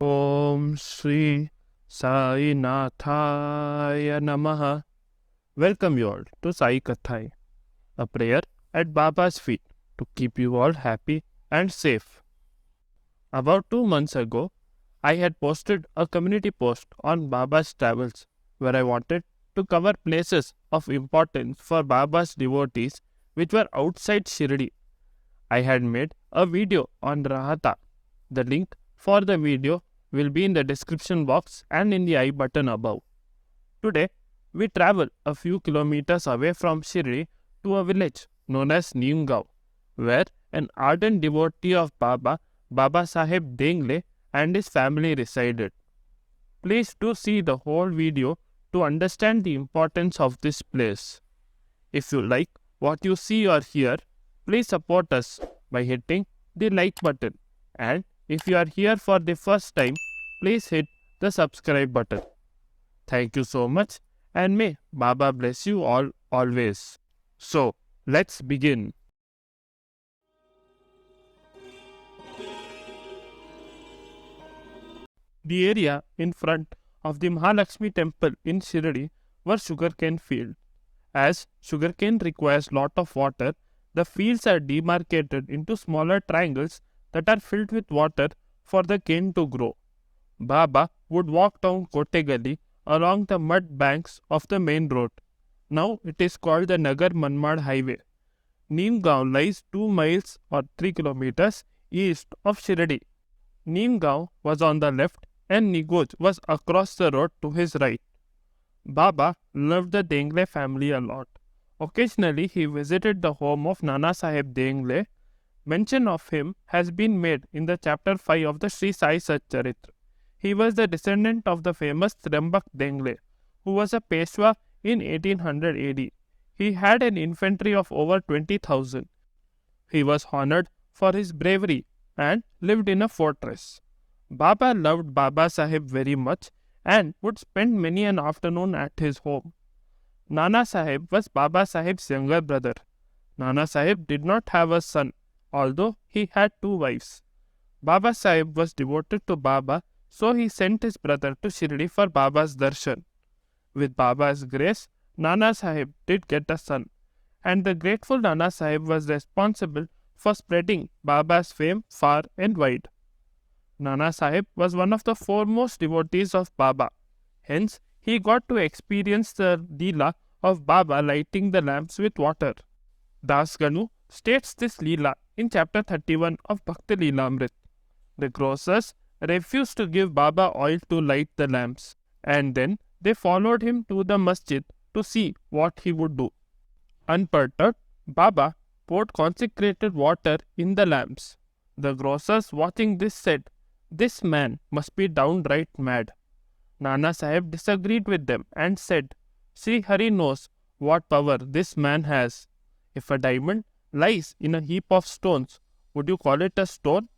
Om Shri Sai Nathaya Namaha. Welcome you all to Sai Kathayein, a prayer at Baba's feet to keep you all happy and safe. About 2 months ago, I had posted a community post on Baba's travels where I wanted to cover places of importance for Baba's devotees which were outside Shirdi. I had made a video on Rahata. The link for the video will be in the description box and in the I button above. Today, we travel a few kilometers away from Shirdi to a village known as Neemgaon, where an ardent devotee of Baba, Nanasaheb Dengale, and his family resided. Please do see the whole video to understand the importance of this place. If you like what you see or hear, please support us by hitting the like button, and if you are here for the first time, please hit the subscribe button. Thank you so much, and may Baba bless you all always. So, let's begin. The area in front of the Mahalakshmi temple in Shirdi was sugarcane field. As sugarcane requires lot of water, the fields are demarcated into smaller triangles that are filled with water for the cane to grow. Baba would walk down Kote Gali along the mud banks of the main road. Now it is called the Nagar Manmad Highway. Neemgaon lies 2 miles or 3 kilometers east of Shirdi. Neemgaon was on the left and Nigoj was across the road to his right. Baba loved the Dengale family a lot. Occasionally he visited the home of Nanasaheb Dengale. Mention of him has been made in the chapter 5 of the Sri Sai Satcharitra. He was the descendant of the famous Trembak Dengale, who was a Peshwa in 1800 AD. He had an infantry of over 20,000. He was honored for his bravery and lived in a fortress. Baba loved Baba Sahib very much and would spend many an afternoon at his home. Nana Sahib was Baba Sahib's younger brother. Nana Sahib did not have a son, although he had 2 wives. Baba Sahib was devoted to Baba, so he sent his brother to Shirdi for Baba's darshan. With Baba's grace, Nana Sahib did get a son, and the grateful Nana Sahib was responsible for spreading Baba's fame far and wide. Nana Sahib was one of the foremost devotees of Baba. Hence, he got to experience the Leela of Baba lighting the lamps with water. Das Ganu states this Leela in chapter 31 of Bhakti Leelamrit. The grocers refused to give Baba oil to light the lamps, and then they followed him to the masjid to see what he would do. Unperturbed, Baba poured consecrated water in the lamps. The grocers watching this said, "This man must be downright mad." Nana Sahib disagreed with them and said, "Sri Hari knows what power this man has. If a diamond lies in a heap of stones, would you call it a stone?"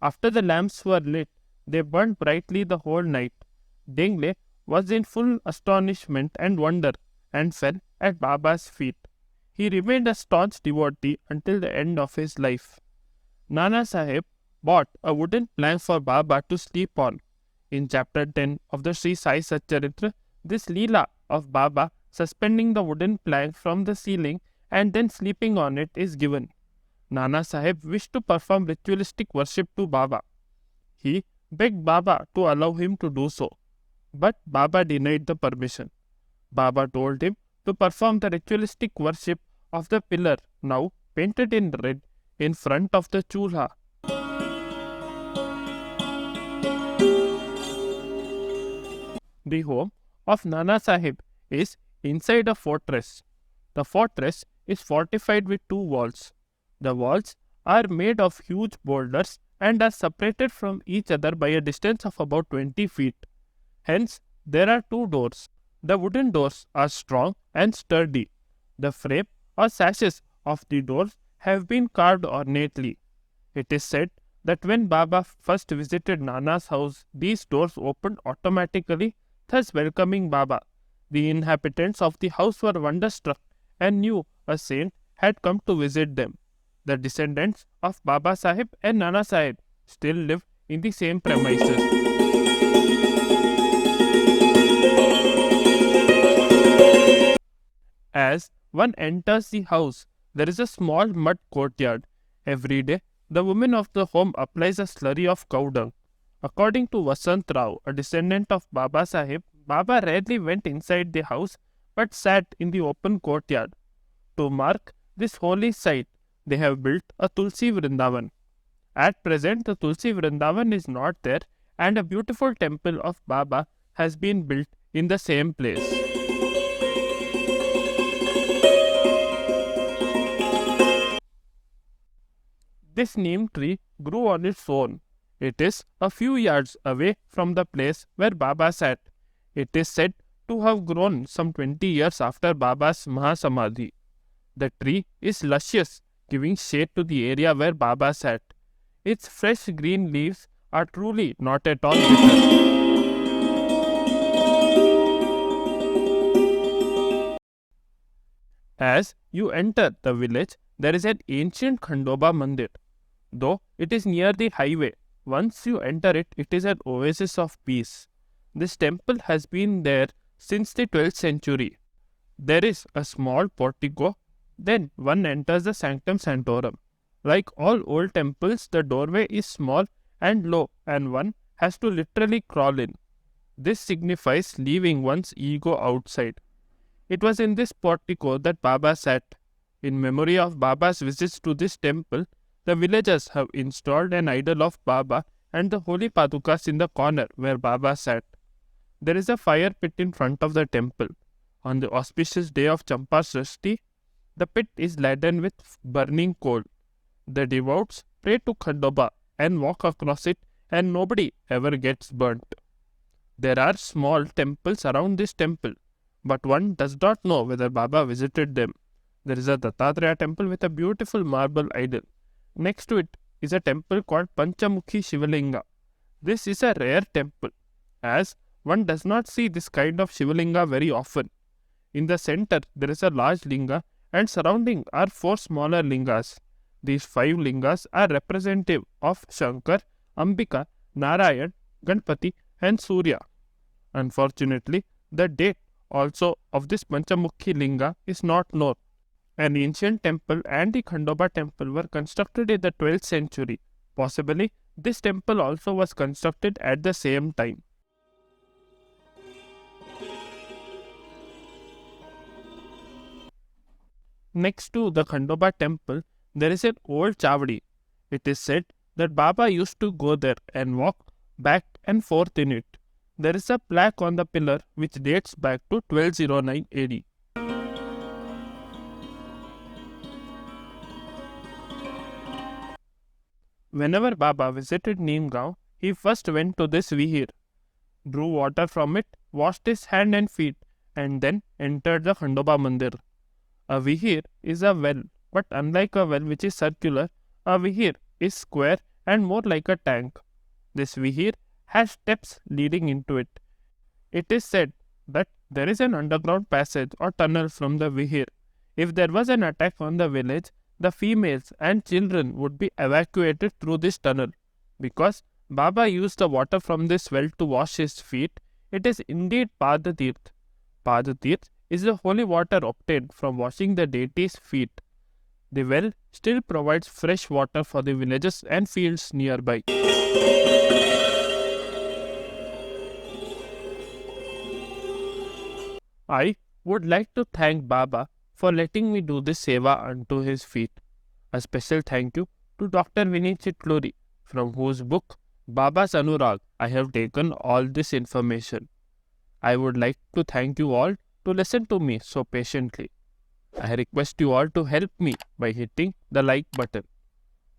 After the lamps were lit, they burned brightly the whole night. Dengale was in full astonishment and wonder and fell at Baba's feet. He remained a staunch devotee until the end of his life. Nana Sahib bought a wooden plank for Baba to sleep on. In chapter 10 of the Sri Sai Satcharitra, this Leela of Baba suspending the wooden plank from the ceiling and then sleeping on it is given. Nana Sahib wished to perform ritualistic worship to Baba. He begged Baba to allow him to do so, but Baba denied the permission. Baba told him to perform the ritualistic worship of the pillar now painted in red in front of the chulha. The home of Nana Sahib is inside a fortress. The fortress is fortified with 2 walls. The walls are made of huge boulders and are separated from each other by a distance of about 20 feet. Hence, there are 2 doors. The wooden doors are strong and sturdy. The frame or sashes of the doors have been carved ornately. It is said that when Baba first visited Nana's house, these doors opened automatically, thus welcoming Baba. The inhabitants of the house were wonderstruck and knew a saint had come to visit them. The descendants of Baba Sahib and Nana Sahib still live in the same premises. As one enters the house, there is a small mud courtyard. Every day, the woman of the home applies a slurry of cow dung. According to Vasant Rao, a descendant of Baba Sahib, Baba rarely went inside the house but sat in the open courtyard. To mark this holy site, they have built a Tulsi Vrindavan. At present, the Tulsi Vrindavan is not there, and a beautiful temple of Baba has been built in the same place. This neem tree grew on its own. It is a few yards away from the place where Baba sat. It is said to have grown some 20 years after Baba's Mahasamadhi. The tree is luscious, giving shade to the area where Baba sat. Its fresh green leaves are truly not at all bitter. As you enter the village, there is an ancient Khandoba Mandir. Though it is near the highway, once you enter it, it is an oasis of peace. This temple has been there since the 12th century. There is a small portico, then one enters the Sanctum Sanctorum. Like all old temples, the doorway is small and low, and one has to literally crawl in. This signifies leaving one's ego outside. It was in this portico that Baba sat. In memory of Baba's visits to this temple, the villagers have installed an idol of Baba and the holy padukas in the corner where Baba sat. There is a fire pit in front of the temple. On the auspicious day of Champasrashti, the pit is laden with burning coal. The devotees pray to Khandoba and walk across it, and nobody ever gets burnt. There are small temples around this temple, but one does not know whether Baba visited them. There is a Dattatreya temple with a beautiful marble idol. Next to it is a temple called Panchamukhi Shivalinga. This is a rare temple, as one does not see this kind of Shivalinga very often. In the center, there is a large linga, and surrounding are 4 smaller lingas. These 5 lingas are representative of Shankar, Ambika, Narayan, Ganpati, and Surya. Unfortunately, the date also of this Panchamukhi linga is not known. An ancient temple and the Khandoba temple were constructed in the 12th century. Possibly, this temple also was constructed at the same time. Next to the Khandoba temple, there is an old CHAVADI. It is said that Baba used to go there and walk back and forth in it. There is a plaque on the pillar which dates back to 1209 AD. Whenever Baba visited Neemgaon, he first went to this VIHIR, drew water from it, washed his hand and feet, and then entered the Khandoba Mandir. A VIHIR is a well, but unlike a well which is circular, a VIHIR is square and more like a tank. This VIHIR has steps leading into it. It is said that there is an underground passage or tunnel from the VIHIR. If there was an attack on the village, the females and children would be evacuated through this tunnel. Because Baba used the water from this well to wash his feet, it is indeed Padatirth. Padatirth is the holy water obtained from washing the deity's feet. The well still provides fresh water for the villages and fields nearby. I would like to thank Baba for letting me do this seva unto his feet. A special thank you to Dr. Vinay Chitluri, from whose book Baba's Anurag I have taken all this information. I would like to thank you all to listen to me so patiently. I request you all to help me by hitting the like button.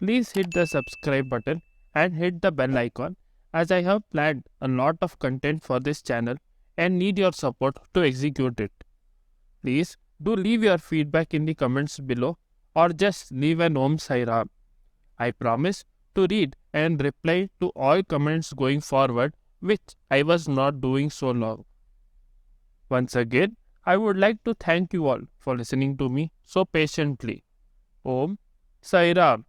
Please hit the subscribe button and hit the bell icon, as I have planned a lot of content for this channel and need your support to execute it. Please do leave your feedback in the comments below, or just leave an Om Sai Ram. I promise to read and reply to all comments going forward, which I was not doing so long. Once again, I would like to thank you all for listening to me so patiently. Om Sai Ram.